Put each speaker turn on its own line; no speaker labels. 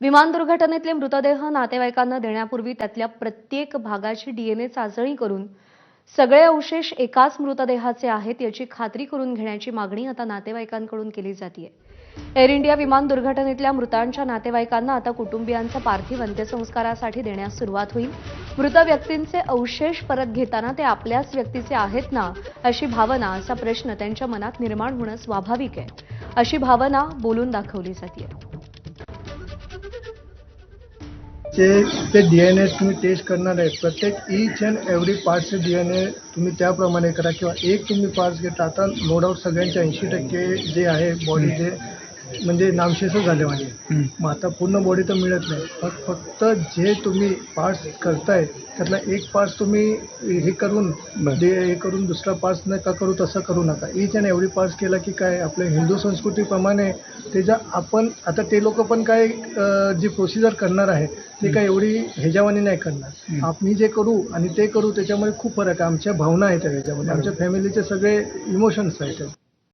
विमान दुर्घटनेतले मृतदेह नातेवाईकांना देण्यापूर्वी त्यातल्या प्रत्येक भागाची डीएनए चाचणी करून सगळे अवशेष एकाच मृतदेहाचे आहेत याची खात्री करून घेण्याची मागणी आता नातेवाईकांकडून केली जाते। एअर इंडिया विमान दुर्घटनेतल्या मृतांच्या नातेवाईकांना आता कुटुंबियांचा पार्थिव अंत्यसंस्कारासाठी देण्यास सुरुवात होईल। मृत व्यक्तींचे अवशेष परत घेताना ते आपल्याच व्यक्तीचे आहेत ना अशी भावना, असा प्रश्न त्यांच्या मनात निर्माण होणं स्वाभाविक आहे। अशी भावना बोलून दाखवली जाते।
ते डीएनए तुम्ही टेस्ट करणार आहे, प्रत्येक ईच अँड एव्हरी पार्टचे डीएनए तुम्ही त्याप्रमाणे करा किंवा एक तुम्ही पार्ट्स घेता। आता नो डाऊट सगळ्यांचे 80% जे आहे बॉडी जे म्हणजे नामशेषच झाले माझे। मग आता पूर्ण बॉडी तर मिळत नाही, फक्त जे तुम्ही पार्ट्स करताय त्यातला एक पार्ट्स तुम्ही हे करून दुसरा पार्ट्स नका करू, तसं करू नका। ईच अँड एव्हरी पार्ट्स केला की काय आपल्या हिंदू संस्कृतीप्रमाणे त्याच्या आपण आता ते लोक पण काय जी प्रोसिजर करणार आहे ते काय एवढी ह्याच्यावानी नाही करणार। आम्ही जे करू आणि ते करू त्याच्यामध्ये खूप फरक आहे। आमच्या भावना आहेत त्याच्यामध्ये, आमच्या फॅमिलीचे सगळे इमोशन्स आहेत।